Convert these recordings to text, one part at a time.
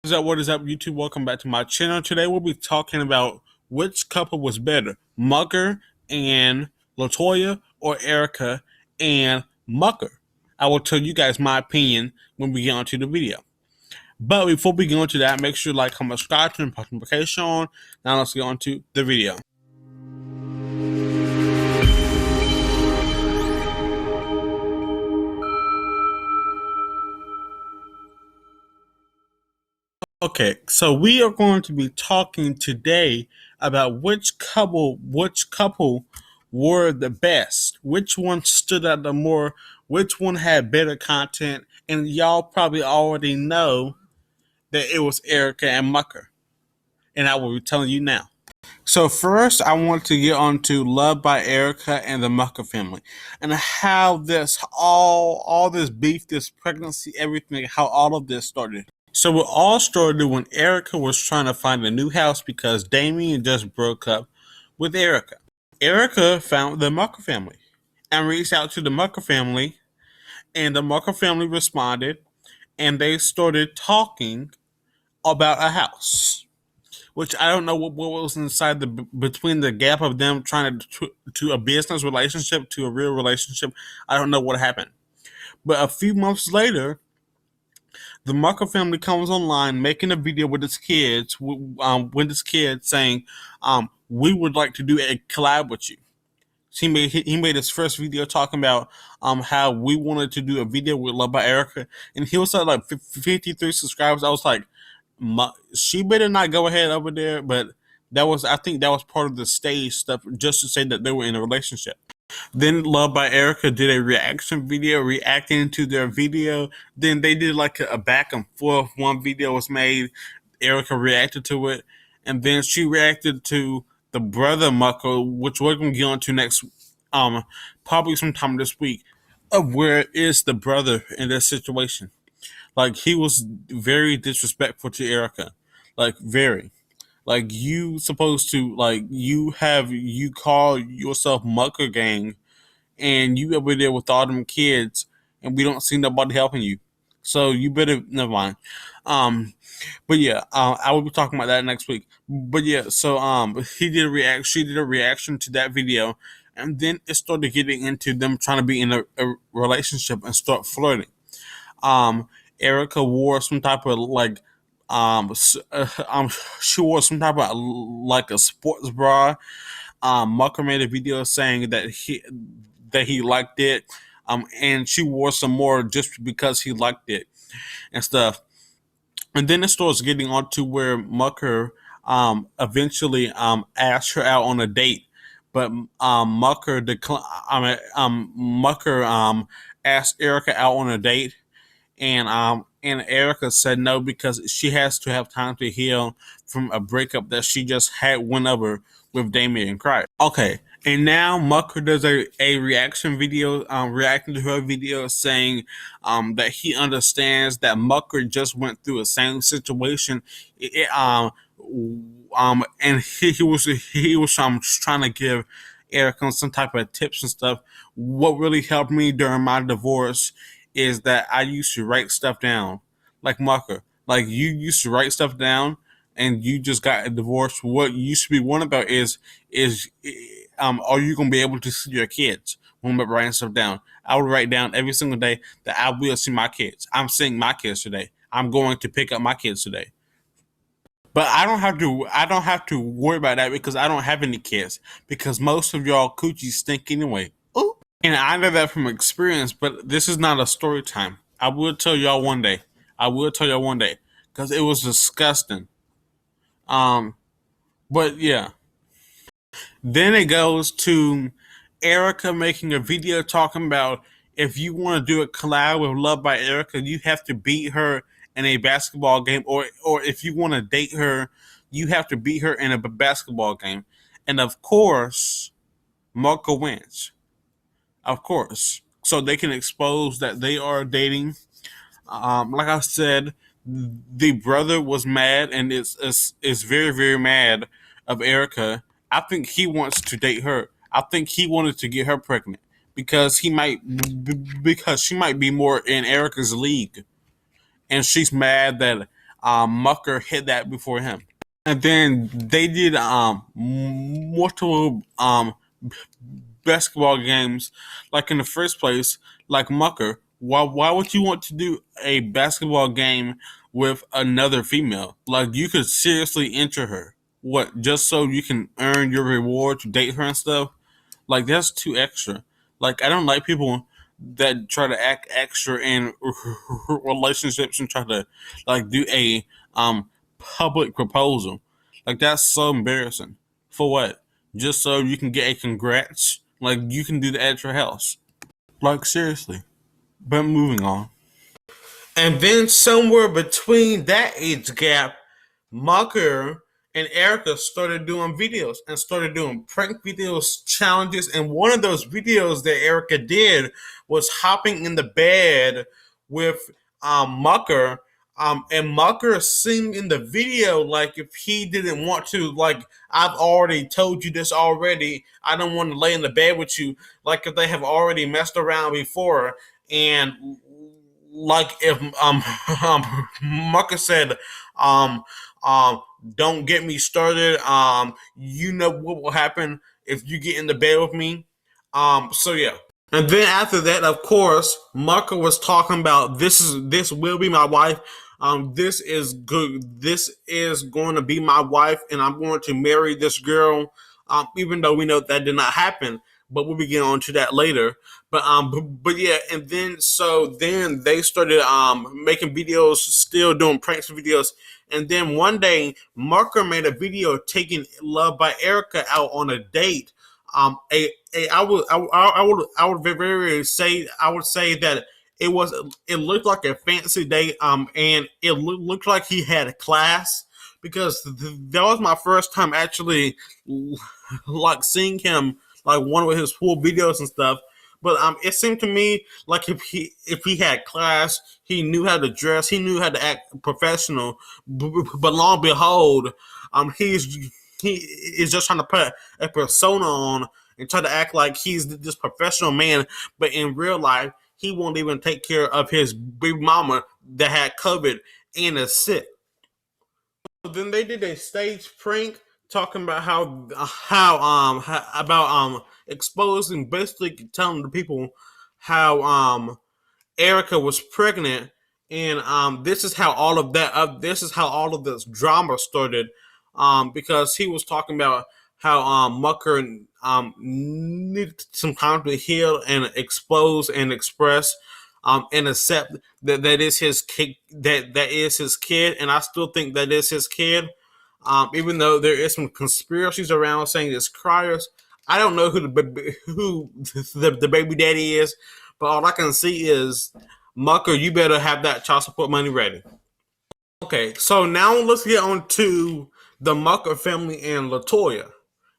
What is up, YouTube? Welcome back to my channel. Today we'll be talking about which couple was better, Mucker and Latoya or Erica and Mucker. I will tell you guys my opinion when we get onto the video. But before we go into that, make sure you like, comment, subscribe, turn post notification on. Now let's get on to the video. Okay, so we are going to be talking today about which couple were the best, which one stood out the more, which one had better content, and y'all probably already know that it was Erica and Mucker, and I will be telling you now. So first, I want to get on to Love by Erica and the Mucker family, and how this all this beef, this pregnancy, everything, how all of this started. So it all started when Erica was trying to find a new house because Damien just broke up with Erica. Erica found the Mucker family and reached out to the Mucker family, and the Mucker family responded, and they started talking about a house, which I don't know what was inside between the gap of them trying to a business relationship to a real relationship. I don't know what happened, but a few months later, the Mucker family comes online making a video with his kids, saying, "We would like to do a collab with you." So he made his first video talking about how we wanted to do a video with Love by Erica, and he was at like 53 subscribers. I was like, she better not go ahead over there, but I think that was part of the stage stuff, just to say that they were in a relationship. Then Love by Erica did a reaction video reacting to their video. Then they did like a back and forth. One video was made, Erica reacted to it, and then she reacted to the brother Mucker, which we're gonna get on to next, probably sometime this week, of where is the brother in this situation. Like, he was very disrespectful to Erica, like very. Like, you supposed to, like, you call yourself Mucker Gang, and you over there with all them kids, and we don't see nobody helping you. So you better, never mind. But yeah, I will be talking about that next week. But yeah, so she did a reaction to that video, and then it started getting into them trying to be in a relationship and start flirting. Erica wore some type of like she wore some type of like a sports bra. Mucker made a video saying that he liked it, and she wore some more just because he liked it and stuff. And then it starts getting on to where Mucker eventually asked her out on a date, but Mucker asked Erica out on a date, and Erica said no because she has to have time to heal from a breakup that she just had went over with Damien Christ. Okay, and now Mucker does a reaction video, reacting to her video, saying that he understands that Mucker just went through the same situation. And he was trying to give Erica some type of tips and stuff. What really helped me during my divorce is that I used to write stuff down, like Mucker. Like, you used to write stuff down, and you just got a divorce. What you should be worried about is are you gonna be able to see your kids when we're writing stuff down? I would write down every single day that I will see my kids. I'm seeing my kids today. I'm going to pick up my kids today. But I don't have to worry about that because I don't have any kids. Because most of y'all coochies stink anyway. Ooh. And I know that from experience, but this is not a story time. I will tell y'all one day. Because it was disgusting. But yeah. Then it goes to Erica making a video talking about if you want to do a collab with Love by Erica, you have to beat her in a basketball game, or if you want to date her, you have to beat her in a basketball game. And of course, Marco wins. Of course. So they can expose that they are dating. Like I said, the brother was mad and is very, very mad of Erica. I think he wants to date her. I think he wanted to get her pregnant because she might be more in Erica's league, and she's mad that Mucker hit that before him. And then they did multiple basketball games. Like in the first place, like Mucker, why would you want to do a basketball game with another female? Like you could seriously enter her. What, just so you can earn your reward to date her and stuff? Like that's too extra. Like I don't like people that try to act extra in relationships and try to like do a public proposal. Like that's so embarrassing. For what? Just so you can get a congrats? Like you can do that at your house. Like seriously. But moving on. And then somewhere between that age gap, Mucker and Erica started doing videos and started doing prank videos, challenges. And one of those videos that Erica did was hopping in the bed with Mucker. And Mucker seemed in the video like if he didn't want to, like, I've already told you this already. I don't want to lay in the bed with you. Like if they have already messed around before. And like if Mucker said, um, don't get me started. You know what will happen if you get in the bed with me. So yeah. And then after that, of course, Mucker was talking about this will be my wife. This is good. This is going to be my wife, and I'm going to marry this girl. Even though we know that did not happen, but we'll be getting on to that later. But yeah, and then they started making videos, still doing pranks videos, and then one day Marker made a video taking Love by Erica out on a date. I would very say I would say that it looked like a fancy date, and it looked like he had a class because that was my first time actually like seeing him like one of his full videos and stuff. But it seemed to me like if he had class, he knew how to dress, he knew how to act professional. But long and behold, he is just trying to put a persona on and try to act like he's this professional man. But in real life, he won't even take care of his big mama that had COVID and is sick. Then they did a stage prank talking about how exposing, basically telling the people how Erica was pregnant, and this is how all of that this is how all of this drama started, because he was talking about how Mucker needed some time to heal and expose and express, and accept that that is his kid, that is his kid, and I still think that is his kid. Even though there is some conspiracies around saying it's Cryers, I don't know who the baby daddy is, but all I can see is Mucker. You better have that child support money ready. Okay, so now let's get on to the Mucker family and Latoya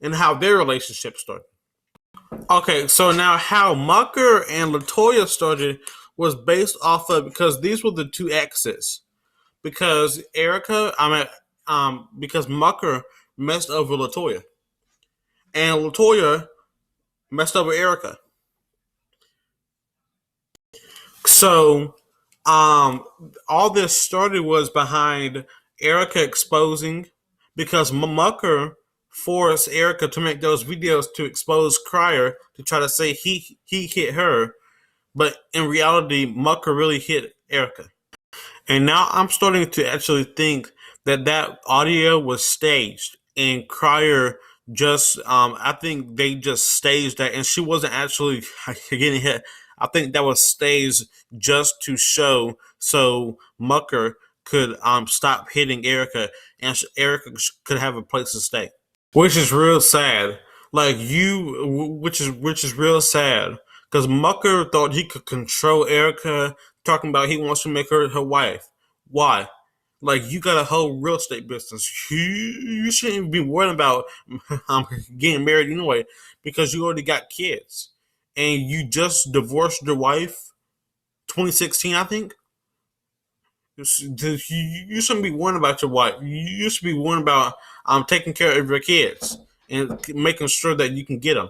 and how their relationship started. Okay, so now how Mucker and Latoya started was based off of, because these were the two exes. Because because Mucker messed over Latoya, and Latoya messed over Erica. So, all this started was behind Erica exposing, because Mucker forced Erica to make those videos to expose Cryer to try to say he hit her, but in reality, Mucker really hit Erica. And now I'm starting to actually think that that audio was staged, and Cryer just I think they just staged that, and she wasn't actually getting hit. I think that was staged just to show so Mucker could stop hitting Erica, and Erica could have a place to stay, which is real sad. Like which is real sad, because Mucker thought he could control Erica, talking about he wants to make her wife. Why? Like you got a whole real estate business. You shouldn't be worried about getting married anyway, because you already got kids, and you just divorced your wife 2016, I think. You shouldn't be worrying about your wife. You should be worrying about taking care of your kids and making sure that you can get them.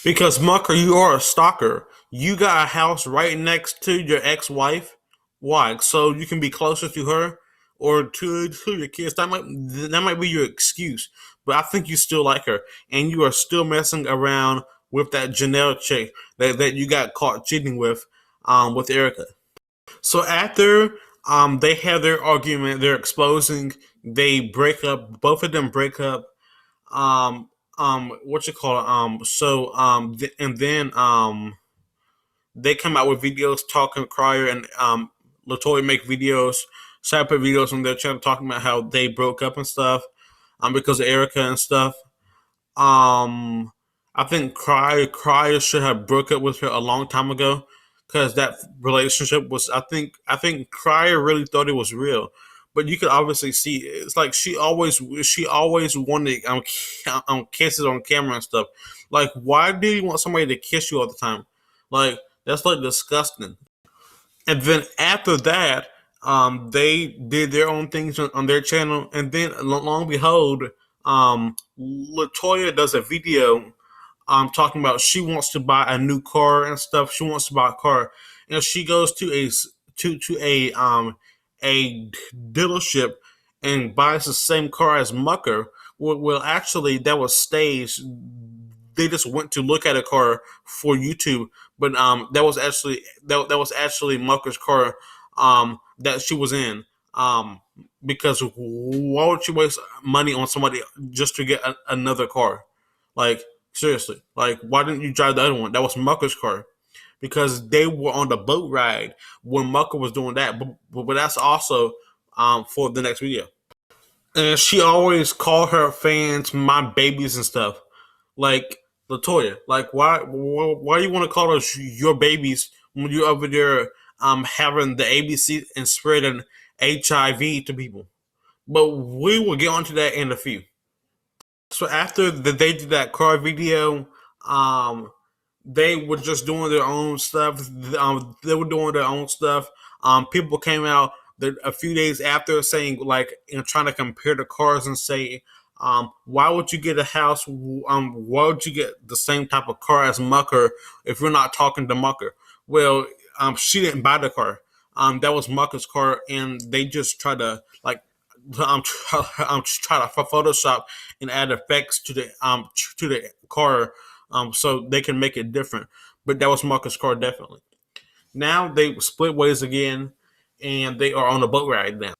Because Mucker, you are a stalker. You got a house right next to your ex-wife. Why? So you can be closer to her. or to your kids. That might be your excuse. But I think you still like her, and you are still messing around with that Janelle chick that you got caught cheating with Erica. So after they have their argument, they're exposing. They break up. Both of them break up. What you call it? And then they come out with videos talking Crier and latoya make videos, separate videos on their channel talking about how they broke up and stuff, because of Erica and stuff. um, I think Crier should have broke up with her a long time ago, because that relationship was. I think Crier really thought it was real, but you could obviously see it's like she always wanted kisses on camera and stuff. Like, why do you want somebody to kiss you all the time? Like, that's like disgusting. And then after that, they did their own things on their channel, and then long and behold, Latoya does a video talking about she wants to buy a new car and stuff. She wants to buy a car, and she goes to a dealership and buys the same car as Mucker. Well, actually, that was staged. They just went to look at a car for YouTube, but that was actually Mucker's car that she was in. Because why would you waste money on somebody just to get another car? Like, seriously, like, why didn't you drive the other one? That was Mucker's car, because they were on the boat ride when Mucker was doing that. But that's also for the next video. And she always called her fans my babies and stuff. Like, Latoya, like, why do you want to call us your babies when you're over there having the ABC and spreading HIV to people? But we will get onto that in a few. So after they did that car video, um, they were just doing their own stuff. They were doing their own stuff. People came out a few days after saying, like, trying to compare the cars and say, why would you get a house? Why would you get the same type of car as Mucker if you're not talking to Mucker? Well, she didn't buy the car. That was Mucker's car, and they just tried to, like, try to Photoshop and add effects to the car, so they can make it different. But that was Marcus' car, definitely. Now they split ways again, and they are on a boat ride now.